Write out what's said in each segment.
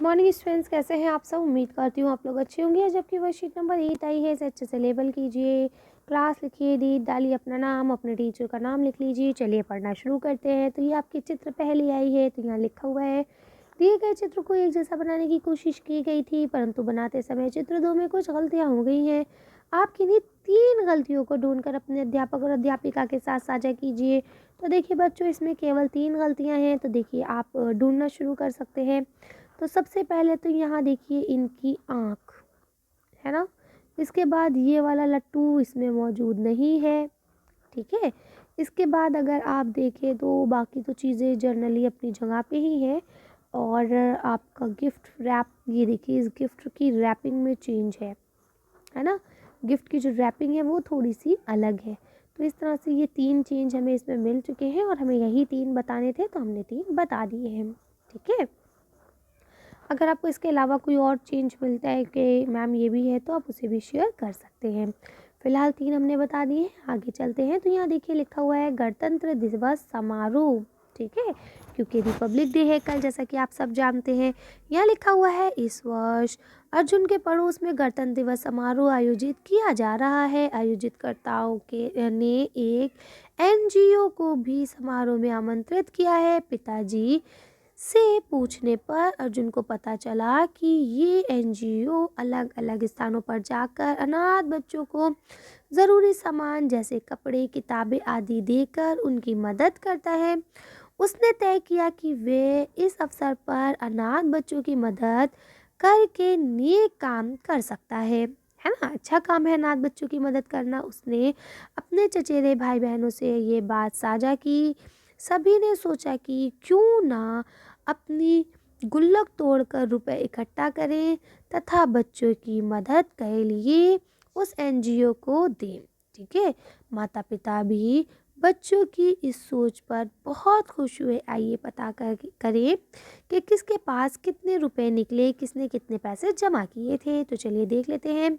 Morning students, कैसे हैं आप सब। उम्मीद करती हूँ आप लोग अच्छे होंगे। जबकि वर्कशीट नंबर 8 आई है, इसे अच्छे से लेबल कीजिए, क्लास लिखिए, डेट डालिए, अपना नाम, अपने टीचर का नाम लिख लीजिए। चलिए पढ़ना शुरू करते हैं। तो ये आपकी चित्र पहली आई है, तो यहाँ लिखा हुआ है, दिए गए चित्र को एक जैसा बनाने की कोशिश की गई थी, परंतु बनाते समय चित्र 2 में कुछ गलतियाँ हो गई हैं। आप किन्हीं 3 गलतियों को ढूंढकर अपने अध्यापक और अध्यापिका के साथ साझा कीजिए। तो देखिए बच्चों, इसमें केवल 3 गलतियाँ हैं। तो देखिए आप ढूंढना शुरू कर सकते हैं। तो सबसे पहले तो यहाँ देखिए इनकी आँख है ना। इसके बाद ये वाला लट्टू इसमें मौजूद नहीं है, ठीक है। इसके बाद अगर आप देखें तो बाकी तो चीज़ें जनरली अपनी जगह पे ही हैं। और आपका गिफ्ट रैप, ये देखिए इस गिफ्ट की रैपिंग में चेंज है ना। गिफ्ट की जो रैपिंग है वो थोड़ी सी अलग है। तो इस तरह से ये 3 चेंज हमें इसमें मिल चुके हैं और हमें यही 3 बताने थे, तो हमने 3 बता दिए हैं, ठीक है। अगर आपको इसके अलावा कोई और चेंज मिलता है कि मैम ये भी है, तो आप उसे भी शेयर कर सकते हैं। फिलहाल 3 हमने बता दिए हैं, आगे चलते हैं। तो यहाँ देखिए लिखा हुआ है गणतंत्र दिवस समारोह, ठीक है, क्योंकि रिपब्लिक डे है कल, जैसा कि आप सब जानते हैं। यहाँ लिखा हुआ है इस वर्ष अर्जुन के पड़ोस में गणतंत्र दिवस समारोह आयोजित किया जा रहा है। आयोजितकर्ताओं के ने एक एनजीओ को भी समारोह में आमंत्रित किया है। पिताजी से पूछने पर अर्जुन को पता चला कि ये एनजीओ अलग अलग स्थानों पर जाकर अनाथ बच्चों को ज़रूरी सामान जैसे कपड़े, किताबें आदि देकर उनकी मदद करता है। उसने तय किया कि वे इस अवसर पर अनाथ बच्चों की मदद करके नेक काम कर सकता है ना। अच्छा काम है अनाथ बच्चों की मदद करना। उसने अपने चचेरे भाई बहनों से ये बात साझा की। सभी ने सोचा कि क्यों ना अपनी गुल्लक तोड़कर रुपए इकट्ठा करें तथा बच्चों की मदद के लिए उस एनजीओ को दें, ठीक है। माता पिता भी बच्चों की इस सोच पर बहुत खुश हुए। आइए पता करें कि किसके पास कितने रुपए निकले, किसने कितने पैसे जमा किए थे। तो चलिए देख लेते हैं।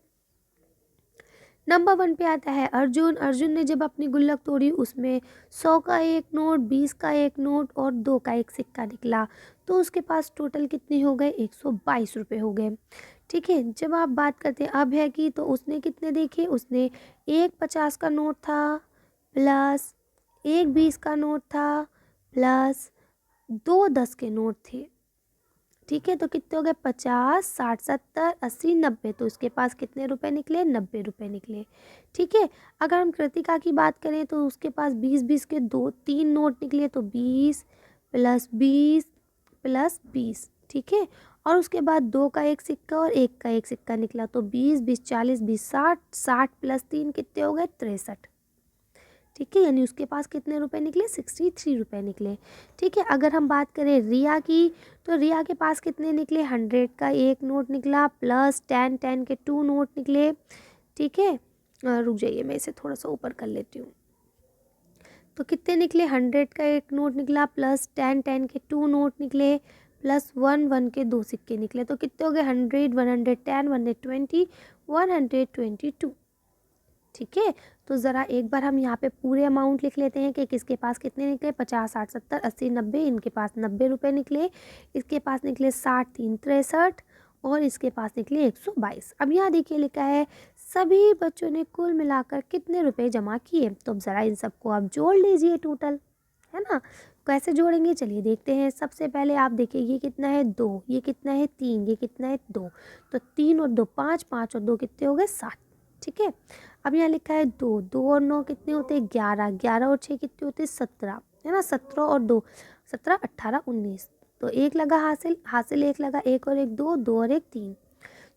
नंबर 1 पे आता है अर्जुन। अर्जुन ने जब अपनी गुल्लक तोड़ी, उसमें 100 का एक नोट, 20 का एक नोट और 2 का एक सिक्का निकला। तो उसके पास टोटल कितने हो गए, 122 रुपये हो गए, ठीक है। जब आप बात करते हैं अभय की, तो उसने कितने देखे, उसने एक 50 का नोट था, प्लस एक 20 का नोट था, प्लस 2 10 के नोट थे, ठीक है। तो कितने हो गए, 50, 60, 70, 80, 90। तो उसके पास कितने रुपए निकले, 90 रुपए निकले, ठीक है। अगर हम कृतिका की बात करें तो उसके पास 20-20 के 2-3 नोट निकले। तो 20 प्लस 20 प्लस 20, ठीक है। और उसके बाद 2 का एक सिक्का और 1 का एक सिक्का निकला। तो 20 20 40 20 60, 60 प्लस 3 कितने हो गए, 63, ठीक है। यानी उसके पास कितने रुपए निकले, 63 रुपए निकले, ठीक है। अगर हम बात करें रिया की, तो रिया के पास कितने निकले, 100 का एक नोट निकला, प्लस 10 के 2 नोट निकले, ठीक है। रुक जाइए, मैं इसे थोड़ा सा ऊपर कर लेती हूँ। तो कितने निकले, 100 का एक नोट निकला, प्लस 10 के 2 नोट निकले, प्लस 1 के 2 सिक्के निकले। तो कितने हो गए, 100, 110, 120, 122, ठीक है। तो ज़रा एक बार हम यहाँ पे पूरे अमाउंट लिख लेते हैं कि किसके पास कितने निकले, 50, 60, 70, 80, 90। इनके पास 90 रुपये निकले, इसके पास निकले 60, 3 63 और इसके पास निकले 122। अब यहाँ देखिए लिखा है सभी बच्चों ने कुल मिलाकर कितने रुपए जमा किए। तो अब ज़रा इन सबको आप जोड़ लीजिए टोटल, है ना। कैसे जोड़ेंगे, चलिए देखते हैं। सबसे पहले आप देखिए ये कितना है, 2, ये कितना है, 3, ये कितना है, 2। तो 3 और 2 5, 5 और 2 कितने हो गए, 7, ठीक है। अब यहाँ लिखा है 2, 2 और 9 कितने होते हैं, 11, 11 और 6 कितने होते हैं, 17, है ना। 17 और 2 17, 18, 19। तो एक लगा हासिल, हासिल एक लगा, एक और एक 2, 2 और एक 3।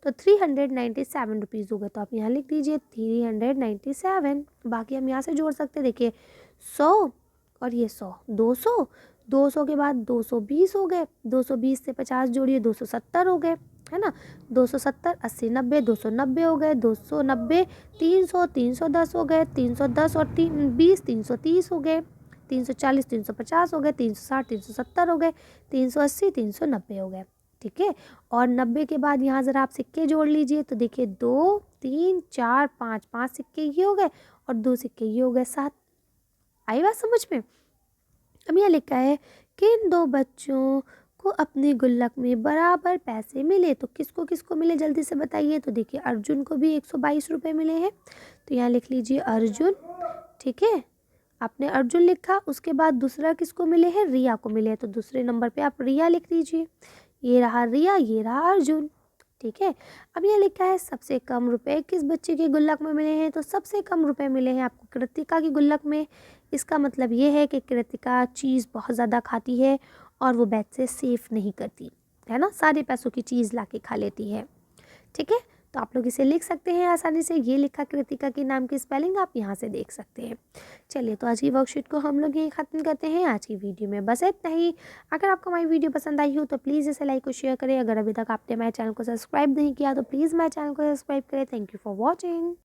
तो 397 रुपीज़ हो गए। तो आप यहाँ लिख दीजिए 397। बाकी हम यहाँ से जोड़ सकते हैं, देखिए 100 और ये 100, 200, 200 के बाद 220 हो गए, 220 से 50 जोड़िए, 270 हो गए, है ना। 270, 80, 90, 290 हो गए, 290, 300, 310 हो गए, 310 और 20, 330 हो गए, 340, 350 हो गए, 360, 370 हो गए, 380, 390 हो गए, ठीक है। और 90 के बाद यहाँ ज़रा आप सिक्के जोड़ लीजिए। तो देखिए 2 3 4 5, 5 सिक्के ये हो गए और 2 सिक्के ये हो गए, 7। आई बात समझ में। अब यहाँ लिखा है कि इन 2 बच्चों सबको अपने गुल्लक में बराबर पैसे मिले। तो किसको किसको मिले जल्दी से बताइए। तो देखिए अर्जुन को भी 122 रुपये मिले हैं, तो यहाँ लिख लीजिए अर्जुन। ठीक है, आपने अर्जुन लिखा, उसके बाद दूसरा किसको मिले हैं, रिया को मिले हैं, तो दूसरे नंबर पे आप रिया लिख दीजिए। ये रहा रिया, ये रहा अर्जुन। ठीक है, अब ये लिखा है सबसे कम रुपए किस बच्चे के गुल्लक में मिले हैं। तो सबसे कम रुपए मिले हैं आपको कृतिका की गुल्लक में। इसका मतलब ये है कि कृतिका चीज़ बहुत ज़्यादा खाती है और वो बैग से सेफ नहीं करती है ना, सारे पैसों की चीज़ ला के खा लेती है। ठीक है, तो आप लोग इसे लिख सकते हैं आसानी से। ये लिखा कृतिका के नाम की स्पेलिंग आप यहाँ से देख सकते हैं। चलिए, तो आज की वर्कशीट को हम लोग यहीं ख़त्म करते हैं। आज की वीडियो में बस इतना ही। अगर आपको हमारी वीडियो पसंद आई हो तो प्लीज़ इसे लाइक और शेयर करें। अगर अभी तक आपने हमारे चैनल को सब्सक्राइब नहीं किया तो प्लीज़ हमारे चैनल को सब्सक्राइब करें। Thank you for watching.